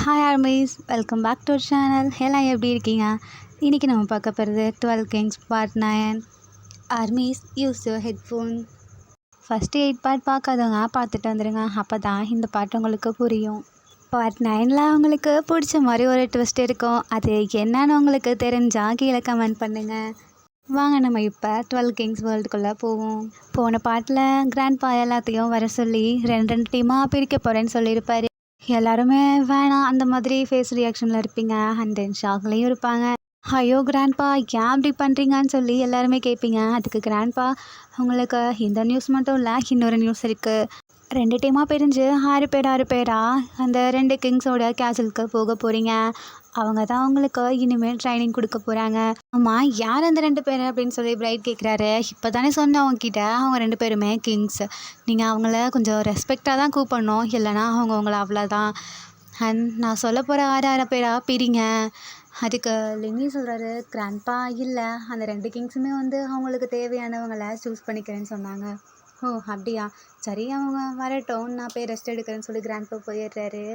Hi armies, welcome back to channel. எல்லாம் எப்படி இருக்கீங்க? இன்றைக்கி நம்ம பார்க்க போகிறது 12 kings part 9. Armies use your headphone. First 8 part பார்க்காதவங்க பார்த்துட்டு வந்துடுங்க, அப்போ தான் இந்த பாட்டு உங்களுக்கு புரியும். பார்ட் 9ல் உங்களுக்கு பிடிச்ச மாதிரி ஒரு ட்விஸ்ட் இருக்கும். அது என்னன்னு உங்களுக்கு தெரிஞ்சால் கீழே கமெண்ட் பண்ணுங்கள். வாங்க நம்ம இப்போ 12 கிங்ஸ் வேர்ல்டுக்குள்ளே போவோம். போன பாட்டில் கிராண்ட்பா எல்லாத்தையும் வர சொல்லி ரெண்டு டீமாக பிரிக்க போகிறேன்னு சொல்லியிருப்பார். எல்லாருமே வேணாம் அந்த மாதிரி ஃபேஸ் ரியாக்ஷனில் இருப்பீங்க. அண்ட் தென் ஷாக்லேயும் இருப்பாங்க. ஐயோ கிராண்ட்பா ஏன் அப்படி பண்ணுறீங்கன்னு சொல்லி எல்லாருமே கேட்பீங்க. அதுக்கு கிராண்ட்பா, உங்களுக்கு இந்த நியூஸ் மட்டும் இல்லை, இன்னொரு நியூஸ் இருக்குது. 2 டீமாக பிரிஞ்சு 6 பேராக அந்த 2 கிங்ஸோட கேசலுக்கு போக போகிறீங்க. அவங்க தான் உங்களுக்கு இனிமேல் ட்ரைனிங் கொடுக்க போகிறாங்க. ஆமாம், யார் அந்த 2 பேர் அப்படின்னு சொல்லி பிரைட் கேட்குறாரு. இப்போ தானே சொன்னேன் அவங்கக்கிட்ட, அவங்க 2 பேருமே கிங்ஸ். நீங்கள் அவங்கள கொஞ்சம் ரெஸ்பெக்டாக தான் கூப்பிடணும், இல்லைனா அவங்க உங்களை அவ்வளோதான். அண்ட் நான் சொல்ல போகிற 6 பேராக பிரிங்க. அதுக்கு லின்னி சொல்கிறாரு, கிராண்ட்பா இல்லை, அந்த 2 கிங்ஸுமே அவங்களுக்கு தேவையானவங்களை சூஸ் பண்ணிக்கிறேன்னு சொன்னாங்க. ஓ அப்படியா, சரி அவங்க வரட்டும், நான் போய் ரெஸ்ட் எடுக்கிறேன்னு சொல்லி கிராண்ட்பா போயிடுறாரு.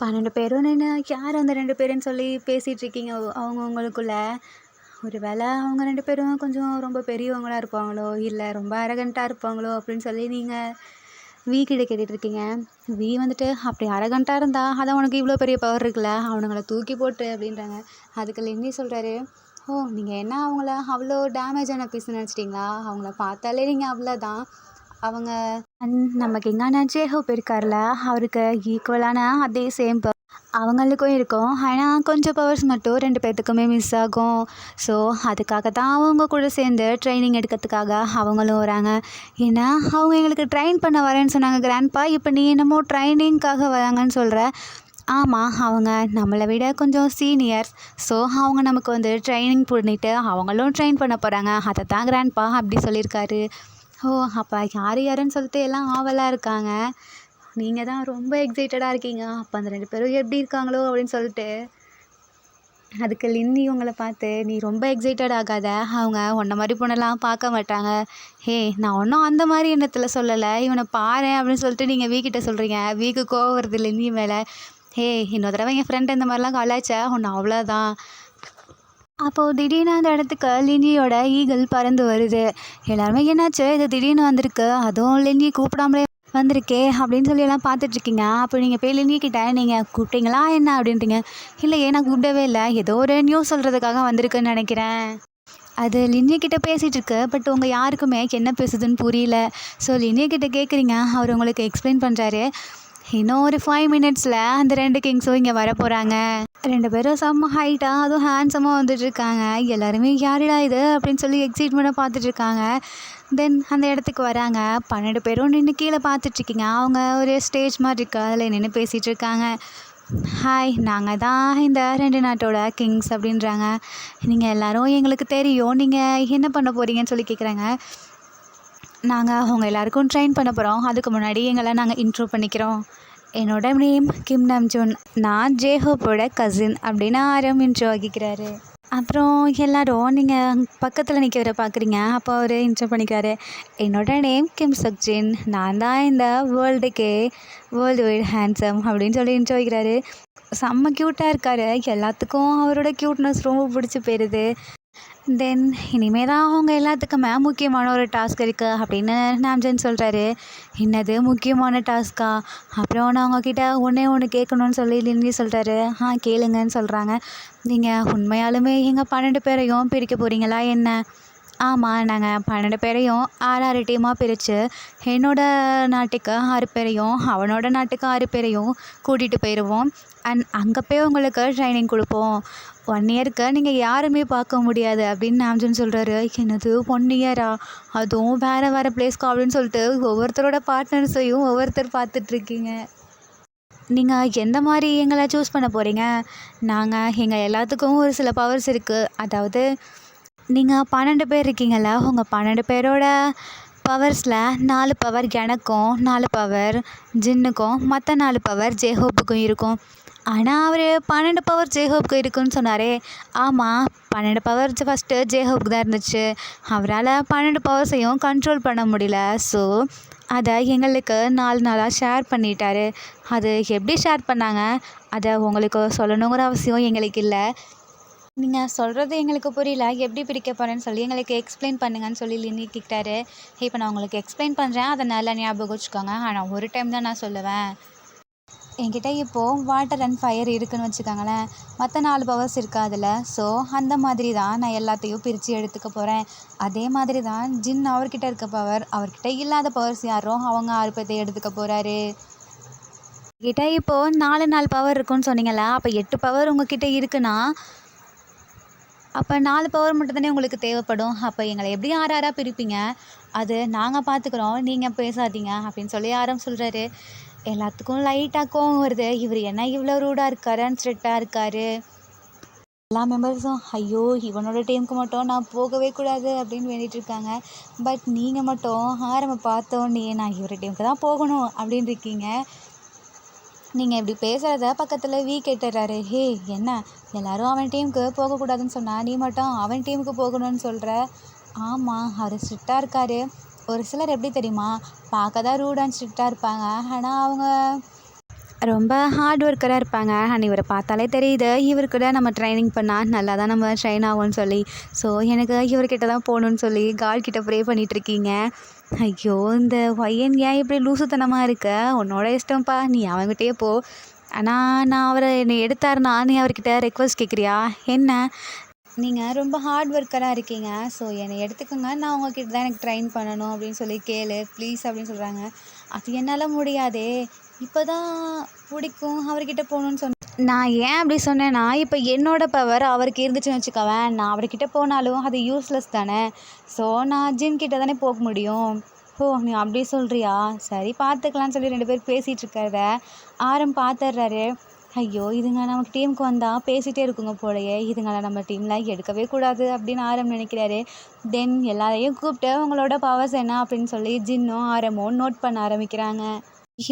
12 பேரும் நின்று யார் அந்த 2 பேருன்னு சொல்லி பேசிகிட்ருக்கீங்க அவங்கவுங்களுக்குள்ள. ஒரு வேளை அவங்க 2 பேரும் கொஞ்சம் ரொம்ப பெரியவங்களாக இருப்பாங்களோ, இல்லை ரொம்ப அரகண்ட்டாக இருப்பாங்களோ அப்படின்னு சொல்லி நீங்கள் வீ கிட்ட கேட்டுட்ருக்கீங்க. வீ அப்படி அரகண்ட்டாக இருந்தால் அதான் உனக்கு இவ்வளோ பெரிய பவர் இருக்குல்ல, அவனுங்களை தூக்கி போட்டு அப்படின்றாங்க. அதுக்கு லின்னி சொல்கிறாரு, ஓ நீங்கள் என்ன அவங்கள அவ்வளோ டேமேஜான பீஸ்ன்னு நினச்சிட்டிங்களா? அவங்கள பார்த்தாலே நீங்கள் அவ்வளோதான். அவங்க நமக்கு எங்கன்னா ஜேஹோப் இருக்கார்ல, அவருக்கு ஈக்குவலான அதே சேம் பவர் அவங்களுக்கும் இருக்கும். ஆனால் கொஞ்சம் பவர்ஸ் மட்டும் 2 பேர்த்துக்குமே மிஸ் ஆகும். ஸோ அதுக்காக தான் அவங்க கூட சேர்ந்து ட்ரைனிங் எடுக்கிறதுக்காக அவங்களும் வராங்க. ஏன்னா அவங்க எங்களுக்கு ட்ரெயின் பண்ண வரேன்னு சொன்னாங்க கிராண்ட்பா, இப்போ நீ என்னமோ ட்ரைனிங்காக வராங்கன்னு சொல்கிற. ஆமாம், அவங்க நம்மளை விட கொஞ்சம் சீனியர்ஸ். ஸோ அவங்க நமக்கு ட்ரைனிங் பண்ணிவிட்டு அவங்களும் ட்ரெயின் பண்ண போகிறாங்க. அதை தான் கிராண்ட்பா அப்படி சொல்லியிருக்காரு. ஓ அப்போ யாருன்னு சொல்லிட்டு எல்லாம் ஆவலாக இருக்காங்க. நீங்கள் தான் ரொம்ப எக்ஸைட்டடாக இருக்கீங்க. அப்போ அந்த 2 பேரும் எப்படி இருக்காங்களோ அப்படின்னு சொல்லிட்டு. அதுக்கு லின்னி உங்களை பார்த்து, நீ ரொம்ப எக்ஸைட்டட் ஆகாத, அவங்க உன்ன மாதிரி பொண்ணெல்லாம் பார்க்க மாட்டாங்க. ஹே நான் ஒன்றும் அந்த மாதிரி எண்ணத்தில் சொல்லலை, இவனை பாரு அப்படின்னு சொல்லிட்டு நீங்கள் வீக்கிட்ட சொல்கிறீங்க. வீக்கு கோவம் வருது லின்னி மேலே. ஹே இன்னொரு தடவை என் ஃப்ரெண்ட் இந்த மாதிரிலாம் கலாய்ச்சா ஒன்று அவ்வளோதான். அப்போது திடீர்னு அந்த இடத்துக்கு லின்னியோட ஈகிள் பறந்து வருது. எல்லாருமே என்னாச்சு, இது திடீர்னு வந்திருக்கு, அதுவும் லின்னி கூப்பிடாமலே வந்திருக்கே அப்படின்னு சொல்லி எல்லாம் பார்த்துட்ருக்கீங்க. அப்போ நீங்கள் போய் லின்னிக்கிட்ட, நீங்கள் கூப்பிட்டீங்களா என்ன அப்படின்றீங்க. இல்லையே நான் கூப்பிடவே இல்லை, ஏதோ ஒரு நியூஸ் சொல்கிறதுக்காக வந்திருக்குன்னு நினைக்கிறேன். அது லின்னிக்கிட்ட பேசிகிட்டு இருக்கு. பட் உங்கள் யாருக்குமே என்ன பேசுதுன்னு புரியல. ஸோ லின்னிக்கிட்ட கேட்குறீங்க. அவர் உங்களுக்கு எக்ஸ்பிளைன் பண்ணுறாரு. இன்னும் ஒரு 5 மினிட்ஸில் அந்த 2 கிங்ஸும் இங்கே வர போகிறாங்க. 2 பேரும் செம்ம ஹைட்டாக அதுவும் ஹேண்ட்ஸமாக வந்துட்டுருக்காங்க. எல்லாருமே யாருடா இது அப்படின்னு சொல்லி எக்ஸைட்மெண்ட்டாக பார்த்துட்ருக்காங்க. தென் அந்த இடத்துக்கு வராங்க. 12 பேரும் நின்று கீழே பார்த்துட்ருக்கீங்க. அவங்க ஒரு ஸ்டேஜ் மாதிரி இருக்கு, அதில் நின்று பேசிகிட்டு இருக்காங்க. ஹாய், நாங்கள் தான் இந்த 2 நாட்டோட கிங்ஸ் அப்படின்றாங்க. நீங்கள் எல்லோரும் எங்களுக்கு தெரியும், நீங்கள் என்ன பண்ண போகிறீங்கன்னு சொல்லி கேட்குறாங்க. நாங்கள் அவங்க எல்லாருக்கும் ட்ரெயின் பண்ண போகிறோம். அதுக்கு முன்னாடி எங்களை நாங்கள் இன்ட்ரோ பண்ணிக்கிறோம். என்னோட நேம் கிம் நம்ஜூன், நான் ஜேஹோப்போட கசின் அப்படின்னு ஆரம் இன்ட்ரோ ஆகிக்கிறாரு. அப்புறம் எல்லோரும் நீங்கள் பக்கத்தில் நிற்கிறவரை பார்க்குறீங்க. அப்போ அவர் இன்ட்ரோ பண்ணிக்கிறாரு. என்னோட நேம் கிம் சக்ஜின், நான் தான் இந்த வேர்ல்டு வைட் ஹேண்ட்ஸம் அப்படின்னு சொல்லி இன்ட்ரோ வைக்கிறாரு. செம்ம க்யூட்டாக இருக்கார். எல்லாத்துக்கும் அவரோட க்யூட்னஸ் ரொம்ப பிடிச்சி போயிடுது. தென் இனிமேல் தான் அவங்க எல்லாத்துக்குமே முக்கியமான ஒரு டாஸ்க் இருக்குது அப்படின்னு நாம்ஜன் சொல்கிறாரு. என்னது முக்கியமான டாஸ்க்கா? அப்புறம் நான் அவங்கக்கிட்ட ஒன்று கேட்கணுன்னு சொல்லி லின்னி சொல்கிறாரு. கேளுங்கன்னு சொல்கிறாங்க. நீங்கள் உண்மையாலுமே எங்கள் 12 பேரையும் பிரிக்க போகிறீங்களா என்ன? ஆமாம், நாங்கள் 12 பேரையும் 6 டீமாக பிரித்து என்னோடய நாட்டுக்கு 6 பேரையும் அவனோட நாட்டுக்கு 6 பேரையும் கூட்டிகிட்டு போயிடுவோம். அண்ட் அங்கே போய் உங்களுக்கு ட்ரைனிங் கொடுப்போம். 1 இயருக்கு நீங்கள் யாருமே பார்க்க முடியாது அப்படின்னு நாம்ஜன் சொல்கிறாரு. என்னது 1 இயரா? அதுவும் வேறு பிளேஸ்க்கா அப்படின்னு சொல்லிட்டு ஒவ்வொருத்தரோட பார்ட்னர்ஸையும் ஒவ்வொருத்தர் பார்த்துட்ருக்கீங்க. நீங்கள் எந்த மாதிரி எங்களை சூஸ் பண்ண போகிறீங்க? எங்கள் எல்லாத்துக்கும் ஒரு சில பவர்ஸ் இருக்குது. அதாவது நீங்கள் 12 பேர் இருக்கீங்கள, உங்கள் 12 பேரோட பவர்ஸில் 4 பவர் எனக்கும், 4 பவர் ஜின்னுக்கும், மற்ற 4 பவர் ஜேஹோப்புக்கும் இருக்கும். ஆனால் அவர் 12 பவர் ஜேஹோப்புக்கு இருக்குன்னு சொன்னாரே. ஆமாம், 12 பவர் ஃபஸ்ட்டு ஜேஹோப்புக்கு தான் இருந்துச்சு. அவரால் 12 பவர்ஸையும் கண்ட்ரோல் பண்ண முடியல. ஸோ அதை எங்களுக்கு 4 நாளாக ஷேர் பண்ணிட்டாரு. அது எப்படி ஷேர் பண்ணாங்க அதை உங்களுக்கு சொல்லணுங்கிற அவசியம் எங்களுக்கு இல்லை. நீங்கள் சொல்கிறது எங்களுக்கு புரியல, எப்படி பிரிக்க போகிறேன்னு சொல்லி எங்களுக்கு எக்ஸ்பிளைன் பண்ணுங்கன்னு சொல்லி லினி கேட்டாரு. இப்போ நான் உங்களுக்கு எக்ஸ்பிளைன் பண்ணுறேன், அதை நல்லா ஞாபகம் வச்சுக்கோங்க. ஆனால் ஒரு டைம் தான் நான் சொல்லுவேன். என்கிட்ட இப்போது வாட்டர் அண்ட் ஃபயர் இருக்குதுன்னு வச்சுக்கோங்களேன். மற்ற 4 பவர்ஸ் இருக்கா அதில். ஸோ அந்த மாதிரி தான் நான் எல்லாத்தையும் பிரித்து எடுத்துக்க போகிறேன். அதே மாதிரி தான் ஜின் அவர்கிட்ட இருக்க பவர், அவர்கிட்ட இல்லாத பவர்ஸ் யாரோ அவங்க 6 பேர்த்தை எடுத்துக்க போகிறாரு. கிட்ட இப்போது 4 பவர் இருக்குன்னு சொன்னீங்களா, அப்போ 8 பவர் உங்ககிட்ட இருக்குன்னா அப்போ 4 பவர் மட்டும் தானே உங்களுக்கு தேவைப்படும். அப்போ எங்களை எப்படி 6 பிரிப்பீங்க? அது நாங்கள் பார்த்துக்குறோம், நீங்கள் பேசாதீங்க அப்படின்னு சொல்லி ஆரம் சொல்கிறாரு. எல்லாத்துக்கும் லைட்டாக கோவம் வருது. இவர் என்ன இவ்வளோ ரூடாக இருக்காரு அண்ட் ஸ்ட்ரிக்டாக இருக்காரு. எல்லா மெம்பர்ஸும் ஐயோ இவனோட டீமுக்கு மட்டும் நான் போகவே கூடாது அப்படின்னு வேண்டிகிட்டு இருக்காங்க. பட் நீங்கள் மட்டும் ஆரம்ப பார்த்தோன்னே நான் இவர் டீமுக்கு தான் போகணும் அப்படின்னு இருக்கீங்க. நீங்கள் இப்படி பேசுகிறத பக்கத்தில் கேட்டுறாரு. ஹே என்ன எல்லோரும் அவன் டீமுக்கு போகக்கூடாதுன்னு சொன்னால் நீ மட்டும் அவன் டீமுக்கு போகணும்னு சொல்கிற? ஆமாம், அவர் ஸ்ட்ரிக்டாக இருக்கார். ஒரு சிலர் எப்படி தெரியுமா, பார்க்க தான் ரூட் அண்ட் ஸ்ட்ரிக்டாக இருப்பாங்க, ஆனால் அவங்க ரொம்ப ஹார்ட் ஒர்க்கராக இருப்பாங்க. அண்ட் இவரை பார்த்தாலே தெரியுது இவர்கிட்ட நம்ம ட்ரைனிங் பண்ணால் நல்லா தான் நம்ம ட்ரெயின் ஆகும்னு சொல்லி. ஸோ எனக்கு இவர்கிட்ட தான் போகணுன்னு சொல்லி காட்கிட்ட ப்ரே பண்ணிகிட்ருக்கீங்க. ஐயோ இந்த பையன் ஏன் இப்படி லூசுத்தனமாக இருக்க? உன்னோட இஷ்டம்ப்பா, நீ அவங்ககிட்டயே போ. ஆனால் நான் அவரை என்னை எடுத்தாருன்னா நீ அவர்கிட்ட ரெக்வஸ்ட் கேட்குறியா என்ன? நீங்கள் ரொம்ப ஹார்ட் ஒர்க்கராக இருக்கீங்க, ஸோ என்னை எடுத்துக்கோங்க, நான் உங்ககிட்ட தான் எனக்கு ட்ரெயின் பண்ணணும் அப்படின்னு சொல்லி கேளு ப்ளீஸ் அப்படின்னு சொல்கிறாங்க. அது என்னால் முடியாதே, இப்போ தான் பிடிக்கும் அவர்கிட்ட போகணுன்னு சொன்னேன். நான் ஏன் அப்படி சொன்னேன்னா, இப்போ என்னோடய பவர் அவருக்கு இருந்துச்சுன்னு வச்சுக்கவேன், நான் அவர்கிட்ட போனாலும் அது யூஸ்லெஸ் தானே. ஸோ நான் ஜின்கிட்ட தானே போக முடியும். ஓ நீ அப்படி சொல்கிறியா, சரி பார்த்துக்கலான்னு சொல்லி 2 பேர் பேசிகிட்டு இருக்கிறத ஆரம் பார்த்துட்றாரு. ஐயோ இதுங்க நமக்கு டீமுக்கு வந்தால் பேசிகிட்டே இருக்குங்க போலையே, இதுங்களை நம்ம டீமில் எடுக்கவே கூடாது அப்படின்னு ஆரம் நினைக்கிறாரு. தென் எல்லாரையும் கூப்பிட்டு உங்களோட பவர்ஸ் என்ன அப்படின்னு சொல்லி ஜின்னும் ஆரமும் நோட் பண்ண ஆரம்பிக்கிறாங்க.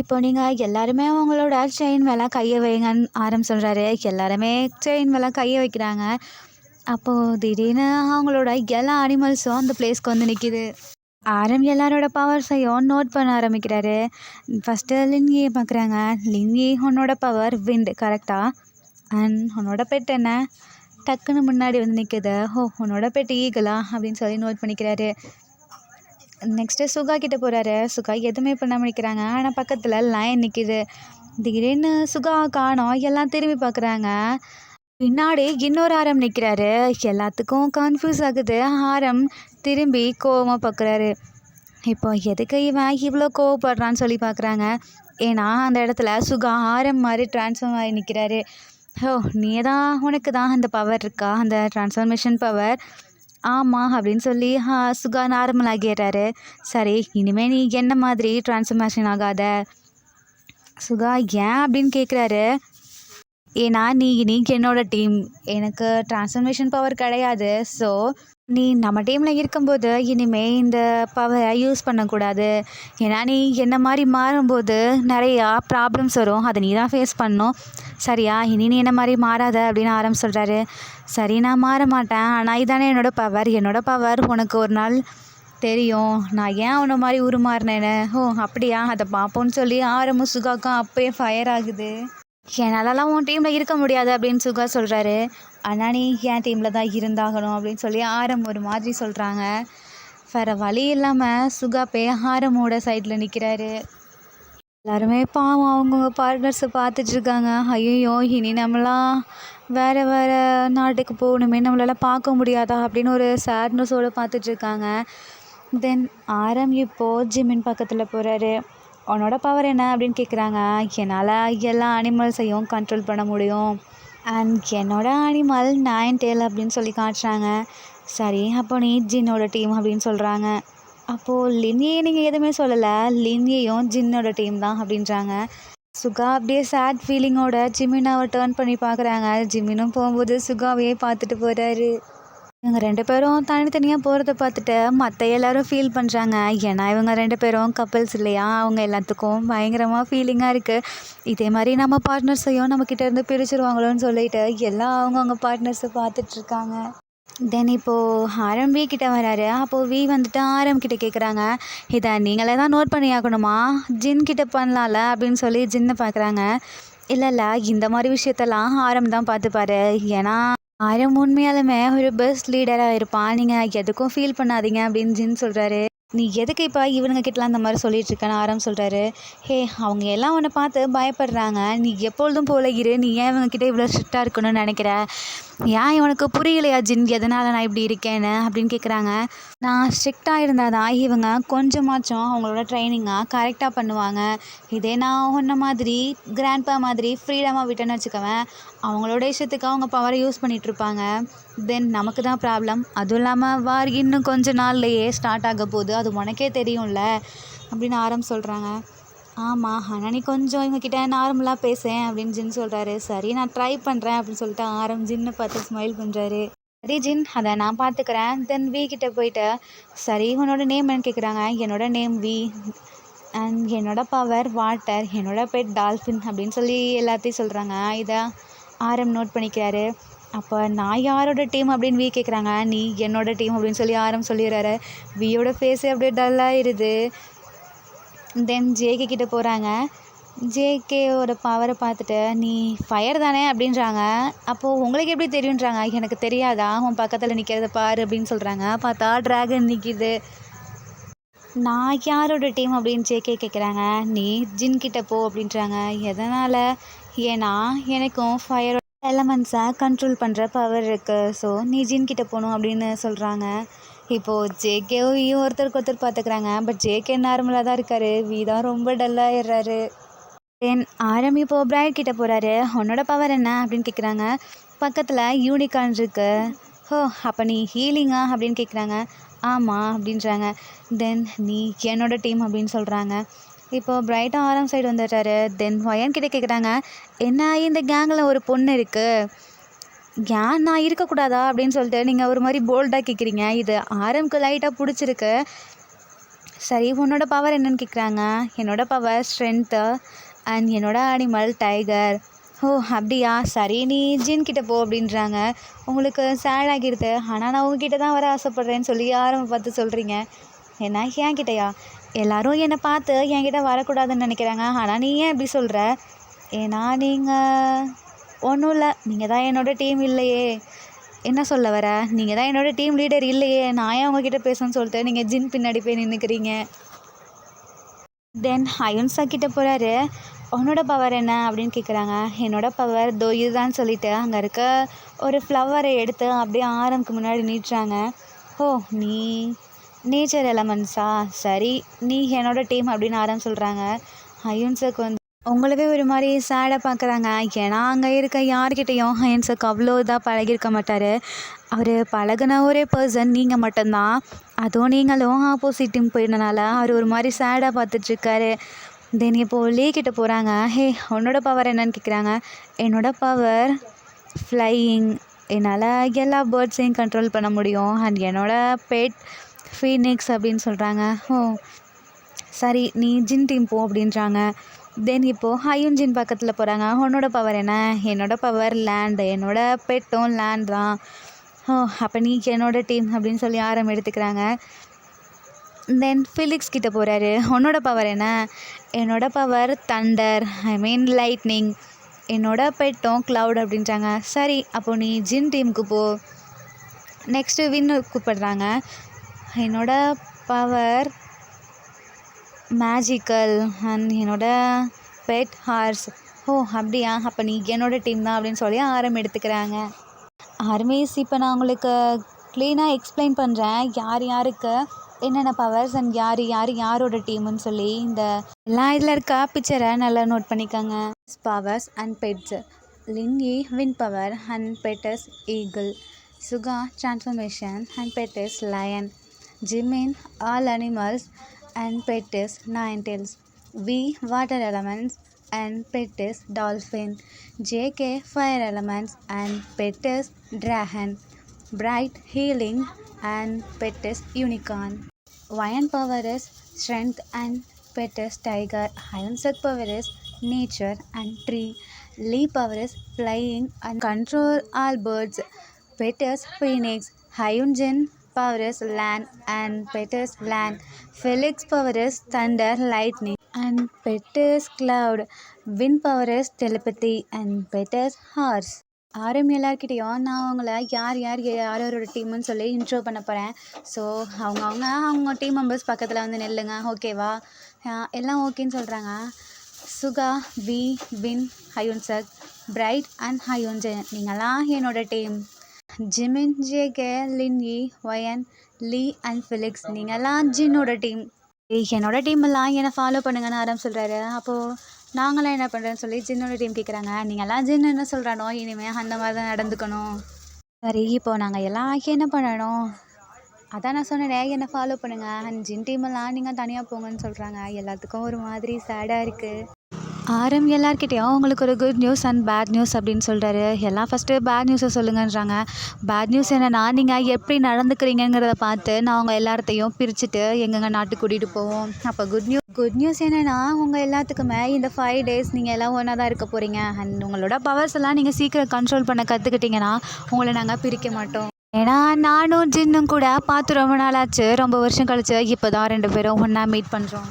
இப்போ நீங்கள் எல்லாருமே அவங்களோட செயின் மேலே கையை வைங்கன்னு ஆரம் சொல்கிறாரு. எல்லாருமே செயின் மேலே கையை வைக்கிறாங்க. அப்போது திடீர்னு அவங்களோட எல்லா அனிமல்ஸும் அந்த பிளேஸ்க்கு வந்து நிற்கிது. ஆரம் எல்லாரோட பவர்ஸையும் நோட் பண்ண ஆரம்பிக்கிறாரு. ஃபஸ்ட்டு லின்கியை பார்க்குறாங்க. லின்கி உன்னோட பவர் விண்ட் கரெக்டாக, அண்ட் உன்னோட பெட் என்ன? டக்குன்னு முன்னாடி வந்து நிற்குது. ஓ உன்னோட பெட் ஈகலா அப்படின்னு சொல்லி நோட் பண்ணிக்கிறாரு. நெக்ஸ்ட்டு சுகா கிட்டே போகிறாரு. சுகா எதுவுமே பண்ணாமல் நிற்கிறாங்க, ஆனால் பக்கத்தில் லைன் நிற்கிது. திடீர்னு சுகா காணோம். எல்லாம் திரும்பி பார்க்குறாங்க. பின்னாடி இன்னொரு ஆரம் நிற்கிறாரு. எல்லாத்துக்கும் கன்ஃபியூஸ் ஆகுது. ஆரம் திரும்பி கோவமாக பார்க்குறாரு. இப்போ எதுக்கு இவன் இவ்வளோ கோவப்படுறான்னு சொல்லி பார்க்குறாங்க. ஏன்னா அந்த இடத்துல சுகா ஆரம் மாதிரி ட்ரான்ஸ்ஃபார்ம் ஆகி நிற்கிறாரு. ஓ நீ தான், உனக்கு தான் அந்த பவர் இருக்கா, அந்த ட்ரான்ஸ்ஃபார்மேஷன் பவர்? ஆமாம் அப்படின்னு சொல்லி சுகா நார்மல் ஆகிடுறாரு. சரி இனிமேல் நீ என்ன மாதிரி ட்ரான்ஸ்ஃபார்மேஷன் ஆகாத. சுகா ஏன் அப்படின்னு கேட்குறாரு. ஏன்னா நீ என்னோட டீம், எனக்கு ட்ரான்ஸ்ஃபர்மேஷன் பவர் கிடையாது. ஸோ நீ நம்ம டீமில் இருக்கும்போது இனிமேல் இந்த பவரை யூஸ் பண்ணக்கூடாது. ஏன்னா நீ என்ன மாதிரி மாறும்போது நிறையா ப்ராப்ளம்ஸ் வரும், அதை நீ தான் ஃபேஸ் பண்ணணும், சரியா? இனி நீ என்ன மாதிரி மாறாத அப்படின்னு ஆரம் சொல்கிறாரு. சரி நான் மாற மாட்டேன், ஆனால் இதானே என்னோடய பவர் உனக்கு ஒரு நாள் தெரியும், நான் ஏன் உன்ன மாதிரி உருமாறினேன்னு. ஓ அப்படியா, அதை பார்ப்போன்னு சொல்லி ஆரமும் சுகாக்கும் அப்போயே ஃபயர் ஆகுது. என்னாலலாம் உன் டீமில் இருக்க முடியாது அப்படின்னு சுகா சொல்கிறாரு. ஆனால் நீ என் டீமில் தான் இருந்தாகணும் அப்படின்னு சொல்லி ஆரம் ஒரு மாதிரி சொல்கிறாங்க. வேறு வழி இல்லாமல் சுகா போய் ஆரமோட சைடில் நிற்கிறாரு. எல்லாருமே பாவம் அவங்கவுங்க பார்ட்னர்ஸை பார்த்துட்ருக்காங்க. ஐயோ இனி நம்மளாம் வேறு நாட்டுக்கு போகணுமே, நம்மளால் பார்க்க முடியாதா அப்படின்னு ஒரு சேட்னஸோடு பார்த்துட்ருக்காங்க. தென் ஆரம் இப்போது ஜிமின் பக்கத்தில் போகிறாரு. உன்னோட பவர் என்ன அப்படின்னு கேட்குறாங்க. என்னால் எல்லா அனிமல்ஸையும் கண்ட்ரோல் பண்ண முடியும், அண்ட் என்னோட அனிமல் 9 டேல் அப்படின்னு சொல்லி காட்டுறாங்க. சரி அப்போ நீ ஜின்னோட டீம் அப்படின்னு சொல்கிறாங்க. அப்போது லின்னியை நீங்கள் எதுவுமே சொல்லலை, லின்னியையும் ஜின்னோட டீம் தான் அப்படின்றாங்க. சுகா அப்படியே சேட் ஃபீலிங்கோட ஜிமினாவை டேர்ன் பண்ணி பார்க்குறாங்க. ஜிமினும் போகும்போது சுகாவையே பார்த்துட்டு போகிறாரு. இவங்க 2 பேரும் தனித்தனியாக போகிறத பார்த்துட்டு மற்ற எல்லோரும் ஃபீல் பண்ணுறாங்க. ஏன்னா இவங்க 2 பேரும் கப்பல்ஸ் இல்லையா, அவங்க எல்லாத்துக்கும் பயங்கரமாக ஃபீலிங்காக இருக்குது. இதே மாதிரி நம்ம பார்ட்னர்ஸையும் நம்மக்கிட்ட இருந்து பிரிச்சுருவாங்களோன்னு சொல்லிட்டு எல்லாம் அவங்கவுங்க பார்ட்னர்ஸை பார்த்துட்ருக்காங்க. தென் இப்போது ஆரம் வி கிட்ட வராரு. அப்போது வி வந்துட்டு ஆரம் கிட்ட கேட்குறாங்க, இதை நீங்களே தான் நோட் பண்ணி ஆகணுமா, ஜின் கிட்ட பண்ணலாம்ல அப்படின்னு சொல்லி ஜின்னை பார்க்குறாங்க. இல்லை இல்லை, இந்த மாதிரி விஷயத்தெல்லாம் ஆரம் தான் பார்த்துப்பாரு. ஏன்னா ஆரம் உண்மையாலுமே ஒரு பெஸ்ட் லீடராக இருப்பான், நீங்கள் எதுக்கும் ஃபீல் பண்ணாதீங்க அப்படின்னு ஜின் சொல்கிறாரு. நீ எதுக்கு இப்போ இவனுங்க கிட்டலாம் இந்த மாதிரி சொல்லிட்டு இருக்கேன்னு ஆரம் சொல்கிறாரு. ஹே, அவங்க எல்லாம் உன்னை பார்த்து பயப்படுறாங்க, நீ எப்பொழுதும் போல இரு, நீ ஏன் இவங்கக்கிட்ட இவ்வளோ ஸ்ட்ரிக்டாக இருக்கணும்னு நினைக்கிற, ஏன் இவனுக்கு புரியலையா ஜின் எதனால் நான் இப்படி இருக்கேன்னு அப்படின்னு கேட்குறாங்க. நான் ஸ்ட்ரிக்டாக இருந்தால் தான் இவங்க கொஞ்சமாச்சும் அவங்களோட ட்ரைனிங்காக கரெக்டாக பண்ணுவாங்க. இதே நான் உன்ன மாதிரி கிராண்ட்பா மாதிரி ஃப்ரீடமாக விட்டேன்னு வச்சுக்கவேன், அவங்களோட இஷ்டத்துக்கு அவங்க பவரை யூஸ் பண்ணிகிட்ருப்பாங்க. தென் நமக்கு தான் ப்ராப்ளம். அதுவும் இல்லாமல் வார் இன்னும் கொஞ்ச நாள்லையே ஸ்டார்ட் ஆக போகுது, அது உனக்கே தெரியும்ல அப்படின்னு ஆரம் சொல்கிறாங்க. ஆமாம், ஆனால் நீ கொஞ்சம் இவங்கக்கிட்ட நார்மலாக பேசேன் அப்படின்னு ஜின் சொல்கிறாரு. சரி, நான் ட்ரை பண்ணுறேன் அப்படின்னு சொல்லிட்டு ஆரம் ஜின்னை பார்த்து ஸ்மைல் பண்ணுறாரு. சரி ஜின், அதை நான் பார்த்துக்கிறேன். தென் வி கிட்டே போயிட்டு, சரி உன்னோட நேம் என்னன்னு கேட்குறாங்க. என்னோட நேம் வி அண்ட் என்னோட பவர் வாட்டர், என்னோட பெட் டால்ஃபின் அப்படின்னு சொல்லி எல்லாத்தையும் சொல்கிறாங்க. இதை ஆரம் நோட் பண்ணிக்கிறாரு. அப்போ நான் யாரோட டீம் அப்படின்னு வி கேட்குறாங்க. நீ என்னோட டீம் அப்படின்னு சொல்லி ஆரம் சொல்லிடுறாரு. வியோட ஃபேஸே அப்படியே டல்லாகிடுது. தென் ஜேகே கிட்டே போகிறாங்க. ஜேகேவோட பவரை பார்த்துட்டு, நீ ஃபயர் தானே அப்படின்றாங்க. அப்போது உங்களுக்கு எப்படி தெரியுன்றாங்க. எனக்கு தெரியாதா, உன் பக்கத்தில் நிற்கிறத பாரு அப்படின்னு சொல்கிறாங்க. பார்த்தா ட்ராகன் நிற்கிது. நான் யாரோட டீம் அப்படின்னு ஜேகே கேட்குறாங்க. நீ ஜின் கிட்ட போ அப்படின்றாங்க. எதனால்? ஏன்னா எனக்கும் ஃபயரோட எலமெண்ட்ஸை கண்ட்ரோல் பண்ணுற பவர் இருக்குது, ஸோ நீ ஜின் கிட்ட போகணும் அப்படின்னு சொல்கிறாங்க. இப்போது ஜேகேவும் ஒருத்தருக்கு ஒருத்தர் பார்த்துக்கிறாங்க. பட் ஜேகே நார்மலாக தான் இருக்கார், வி தான் ரொம்ப டல்லாகிடுறாரு. தென் ஆரம் இப்போது பிரைட் கிட்ட போகிறாரு. உன்னோட பவர் என்ன அப்படின்னு கேட்குறாங்க. பக்கத்தில் யூனிகார்ன் இருக்கு. ஹோ, அப்போ நீ ஹீலிங்கா அப்படின்னு கேட்குறாங்க. ஆமாம் அப்படின்றாங்க. தென் நீ என்னோட டீம் அப்படின்னு சொல்கிறாங்க. இப்போது பிரைட்டாக ஆரம் சைடு வந்துடுறாரு. தென் ஒயன் கிட்டே கேட்குறாங்க, என்ன இந்த கேங்கில் ஒரு பொண்ணு இருக்குது, ஏன் நான் இருக்கக்கூடாதா அப்படின்னு சொல்லிட்டு நீங்கள் ஒரு மாதிரி போல்டாக கேட்குறீங்க. இது ஆரம்க்கு லைட்டாக பிடிச்சிருக்கு. சரி, உன்னோட பவர் என்னன்னு கேட்குறாங்க. என்னோட பவர் ஸ்ட்ரென்த்து அண்ட் என்னோட அனிமல் டைகர். ஓ அப்படியா, சரி நீ ஜின் கிட்ட போ அப்படின்றாங்க. உங்களுக்கு சேட் ஆகிடுது, ஆனால் நான் உங்ககிட்ட தான் வர ஆசைப்பட்றேன்னு சொல்லி ஆரம்பை பார்த்து சொல்கிறீங்க. என்ன என் கிட்டையா? எல்லோரும் என்னை பார்த்து என்கிட்ட வரக்கூடாதுன்னு நினைக்கிறாங்க, ஆனால் நீ ஏன் இப்படி சொல்கிற? ஏன்னா நீங்கள் ஒன்றும் இல்லை, நீங்கள் தான் என்னோடய டீம் இல்லையே. என்ன சொல்ல வர? நீங்கள் தான் என்னோடய டீம் லீடர் இல்லையே, நான் ஏன் உங்ககிட்ட பேசணும்னு சொல்லிட்டு நீங்கள் ஜின் பின்னாடி போய் நின்றுக்கிறீங்க. தென் அயுன்சா கிட்டே போகிறாரு. உன்னோட பவர் என்ன அப்படின்னு கேட்குறாங்க. என்னோட பவர் தோ இதுதான் சொல்லிவிட்டு அங்கே இருக்க ஒரு ஃப்ளவரை எடுத்து அப்படியே ஆரம்க்கு முன்னாடி நீட்டுறாங்க. ஓ, நீ நேச்சர் எலமெண்ட்ஸா, சரி நீ என்னோட டீம் அப்படின்னு ஆரம் சொல்கிறாங்க. அயுன்சாக்கு வந்து உங்களவே ஒரு மாதிரி சேடாக பார்க்குறாங்க. ஏன்னா அங்கே இருக்க யார்கிட்டையும் அயுன்சாக்கு அவ்வளோ இதாக பழகிருக்க மாட்டார். அவர் பழகின ஒரே பர்சன் நீங்கள் மட்டும்தான், அதுவும் நீங்களும் ஆப்போசிட் டீம் போயிருந்தனால அவர் ஒரு மாதிரி சேடாக பார்த்துட்ருக்காரு. தென் இப்போது லீ கிட்ட போகிறாங்க. ஹே, உன்னோட பவர் என்னன்னு கேட்குறாங்க. என்னோட பவர் ஃப்ளையிங், என்னால் எல்லா பேர்ட்ஸையும் கண்ட்ரோல் பண்ண முடியும் அண்ட் என்னோட பெட் ஃபீனிக்ஸ் அப்படின்னு சொல்கிறாங்க. ஓ சரி, நீ ஜின் டீம் போ அப்படின்றாங்க. தென் இப்போது ஹையும் ஜின் பக்கத்தில் போகிறாங்க. உன்னோட பவர் என்ன? என்னோட பவர் லேண்டு, என்னோட பெட்டும் லேண்ட் தான். ஓ அப்போ நீ என்னோட டீம் அப்படின்னு சொல்லி ஆரம் எடுத்துக்கிறாங்க. தென் ஃபிலிக்ஸ் கிட்ட போகிறாரு. உன்னோட பவர் என்ன? என்னோட பவர் தண்டர், ஐ மீன் லைட்னிங், என்னோட பெட்டும் க்ளவுட் அப்படின்றாங்க. சரி, அப்போது நீ ஜின் டீமுக்கு போ. நெக்ஸ்ட்டு வின்னு கூப்பிடுறாங்க. என்னோட பவர் மேஜிக்கல் அண்ட் என்னோட பெட் ஹார்ஸ். ஓ அப்படியா, அப்போ நீ என்னோட டீம் தான் அப்படின்னு சொல்லி ஆரம் எடுத்துக்கிறாங்க. ஆர்மிஸ் இப்போ நான் உங்களுக்கு க்ளீனாக எக்ஸ்பிளைன் பண்ணுறேன் யார் யாருக்கு என்னென்ன பவர்ஸ் அண்ட் யாரோட டீமுன்னு சொல்லி. இந்த எல்லாம் இதில் இருக்க பிக்சரை நல்லா நோட் பண்ணிக்கோங்க. Powers and pets. Linyi Win power and pet is eagle. Suga transformation and pet is lion. Jimin all animals and pet is ninetales. V water elements and pet is dolphin. JK fire elements and pet is dragon. Bright healing and pet is unicorn. Iron power is strength and pet is tiger. Ironsic power is nature and tree. Lee power is flying and control all birds. Pet is phoenix. Hyunjin power is land and Pet is land. Felix power is thunder, lightning and Pet is cloud. Wind power is telepathy and Pet is horse. எல்லாருக்கிட்டேயும் நான் அவங்கள யார் யார் யாரோட டீம்னு சொல்லி intro பண்ண போகிறேன். So அவங்க team members பக்கத்தில் வந்து நில்லுங்க, ஓகேவா? எல்லாம் ஓகேன்னு சொல்கிறாங்க. Suga, V, Win, Hyunsuk, Bright and Hyunjun, நீங்களாம் என்னோட team. Jimin, JK, Linyi, Oyan, Lee and Felix, நீங்களாம் ஜின்னோட டீம். என்னோட டீமெல்லாம் என்னை ஃபாலோ பண்ணுங்கன்னு ஆரம் சொல்கிறாரு. அப்போது நாங்களாம் என்ன பண்ணுறேன்னு சொல்லி ஜின்னோட டீம் கேட்குறாங்க. நீங்கள்லாம் ஜின்னு என்ன சொல்கிறானோ இனிமேல் அந்த மாதிரி தான் நடந்துக்கணும். சரி, இப்போது நாங்கள் எல்லாம் என்ன பண்ணணும்? அதான் நான் சொன்னேனே, என்னை ஃபாலோ பண்ணுங்கள். அண்ட் ஜின் டீமெல்லாம் நீங்கள் தனியாக போங்கன்னு சொல்கிறாங்க. எல்லாத்துக்கும் ஒரு மாதிரி சேடாக இருக்குது. ஆரம் எல்லார்கிட்டேயும் உங்களுக்கு ஒரு good news and bad news அப்படின்னு சொல்கிறாரு. எல்லாம் ஃபஸ்ட்டு பேட் நியூஸை சொல்லுங்கன்றாங்க. பேட் நியூஸ் என்னென்னா, நீங்கள் எப்படி நடந்துக்கிறீங்கிறத பார்த்து நான் உங்கள் எல்லாத்தையும் பிரிச்சுட்டு எங்கெங்க நாட்டுக்கு கூட்டிகிட்டு போவோம். அப்போ குட் நியூஸ் என்னென்னா, உங்கள் எல்லாத்துக்குமே இந்த 5 days நீங்கள் எல்லாம் ஒன்றா தான் இருக்க போகிறீங்க. அண்ட் உங்களோட பவர்ஸ் எல்லாம் நீங்கள் சீக்கிரம் கண்ட்ரோல் பண்ண கற்றுக்கிட்டிங்கன்னா உங்களை நாங்கள் பிரிக்க மாட்டோம். ஏன்னா நானும் ஜின்னும் கூட பார்த்து ரொம்ப நாள் ஆச்சு, ரொம்ப வருஷம் கழிச்சு இப்போ தான் 2 பேரும் ஒன்றா மீட் பண்ணுறோம்.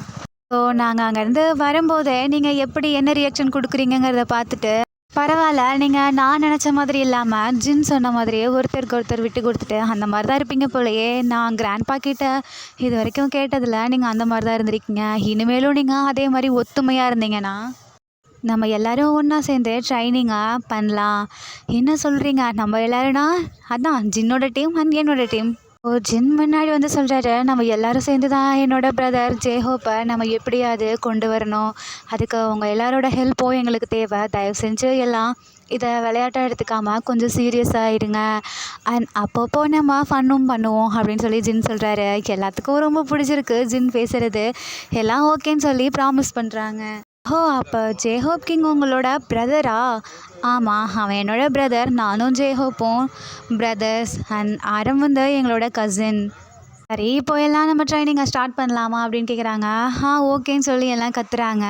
ஸோ நாங்கள் அங்கேருந்து வரும்போதே நீங்கள் எப்படி என்ன ரியாக்ஷன் கொடுக்குறீங்கிறத பார்த்துட்டு, பரவாயில்ல நீங்கள் நான் நினச்ச மாதிரி இல்லாமல் ஜின் சொன்ன மாதிரியே ஒருத்தருக்கு ஒருத்தர் விட்டு கொடுத்துட்டு அந்த மாதிரி தான் இருப்பீங்க போலயே. நான் கிராண்ட்பா கிட்ட இது வரைக்கும் கேட்டதில் நீங்கள் அந்த மாதிரி தான் இருந்திருக்கீங்க. இனிமேலும் நீங்கள் அதே மாதிரி ஒத்துமையாக இருந்தீங்கன்னா நம்ம எல்லோரும் ஒன்றா சேர்ந்து ட்ரைனிங்காக பண்ணலாம். என்ன சொல்கிறீங்க? நம்ம எல்லோரும்னா அதான் ஜின்னோட டீம் அண்ட் என்னோட டீம். ஜின் முன்னாடி வந்து சொல்கிறாரு, நம்ம எல்லோரும் சேர்ந்து தான் என்னோட பிரதர் ஜேஹோப்பை நம்ம எப்படியாவது கொண்டு வரணும். அதுக்கு உங்கள் எல்லாரோட ஹெல்ப்பும் எங்களுக்கு தேவை. தயவு செஞ்சு எல்லாம் இதை விளையாட்டாக எடுத்துக்காமல் கொஞ்சம் சீரியஸாக இருங்க. அண்ட் அப்பப்போ நம்ம ஃபன்னும் பண்ணுவோம் அப்படின்னு சொல்லி ஜின் சொல்கிறாரு. எல்லாத்துக்கும் ரொம்ப பிடிச்சிருக்கு ஜின் பேசுகிறது. எல்லாம் ஓகேன்னு சொல்லி ப்ராமிஸ் பண்ணுறாங்க. அப்போ ஜேஹோப் கிங் உங்களோட பிரதரா? ஆமாம், அவன் என்னோட பிரதர். நானும் ஜேஹோப்பும் பிரதர்ஸ். அண்ட் ஆரம் வந்து எங்களோட கசின். சரி, இப்போ எல்லாம் நம்ம ட்ரைனிங்கை ஸ்டார்ட் பண்ணலாமா அப்படின்னு கேட்குறாங்க. ஓகேன்னு சொல்லி எல்லாம் கத்துறாங்க.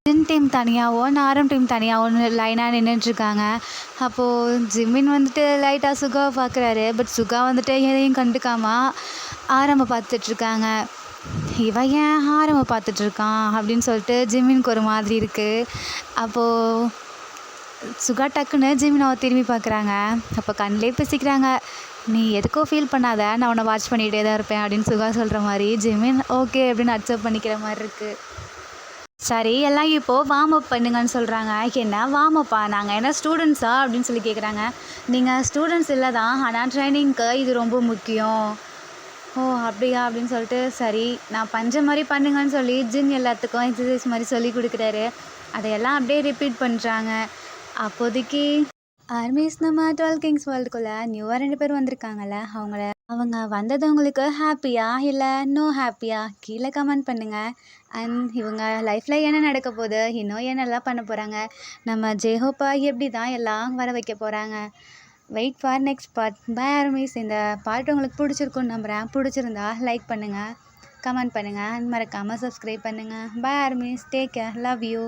ஜின் டீம் தனியாகவும் ஆரம் டீம் தனியாகவும் லைனாக நின்றுட்டுருக்காங்க. அப்போது ஜிமின் வந்துட்டு லைட்டாக சுகாவை பார்க்குறாரு. பட் சுகா வந்துட்டு எதையும் கண்டுக்காமல் ஆரம்பை பார்த்துட்ருக்காங்க. இவன் ஏன் ஆரம்பை பார்த்துட்ருக்கான் அப்படின்னு சொல்லிட்டு ஜிமினுக்கு ஒரு மாதிரி இருக்குது. அப்போது சுகா டக்குன்னு ஜிமினை திரும்பி பார்க்குறாங்க. அப்போ கண்ணிலே பேசிக்கிறாங்க. நீ எதுக்கோ ஃபீல் பண்ணாத, நான் உன்னை வாட்ச் பண்ணிகிட்டே தான் இருப்பேன் அப்படின்னு சுகா சொல்கிற மாதிரி ஜிமின் ஓகே அப்படின்னு அக்செப்ட் பண்ணிக்கிற மாதிரி இருக்குது. சரி, எல்லாம் இப்போது வார்ம் அப் பண்ணுங்கன்னு சொல்கிறாங்க. என்ன வார்ம் அப்பா? நாங்கள் என்ன ஸ்டூடெண்ட்ஸா அப்படின்னு சொல்லி கேட்குறாங்க. நீங்கள் ஸ்டூடெண்ட்ஸ் இல்லை தான், ஆனால் ட்ரைனிங்க்கு இது ரொம்ப முக்கியம். அப்படியா அப்படின்னு சொல்லிட்டு சரி நான் பஞ்ச மாதிரி பண்ணுங்கன்னு சொல்லி ஜின் எல்லாத்துக்கும் எக்ஸசைஸ் மாதிரி சொல்லி கொடுக்குறாரு. அதையெல்லாம் அப்படியே ரிப்பீட் பண்ணுறாங்க. அப்போதைக்கு ஆர்மிஸ் நம்ம 12 கிங்ஸ் வேர்ல்டுக்குள்ளே நியூவாக 2 பேர் வந்திருக்காங்கல்ல, அவங்க வந்தது உங்களுக்கு ஹாப்பியா இல்லை நோ ஹாப்பியா? கீழே கமெண்ட் பண்ணுங்கள். அண்ட் இவங்க லைஃப்பில் என்ன நடக்க போகுது, இன்னும் என்னெல்லாம் பண்ண போகிறாங்க, நம்ம ஜேஹோப்பா எப்படி தான் எல்லாம் வர வைக்க போகிறாங்க. Wait for next part. Bye armies. இந்த பார்ட் உங்களுக்கு பிடிச்சிருக்குன்னு நம்புகிறேன். பிடிச்சிருந்தா லைக் பண்ணுங்கள், கமெண்ட் பண்ணுங்கள், மறக்காமல் சப்ஸ்கிரைப் பண்ணுங்கள். Bye armies. Take care. Love you.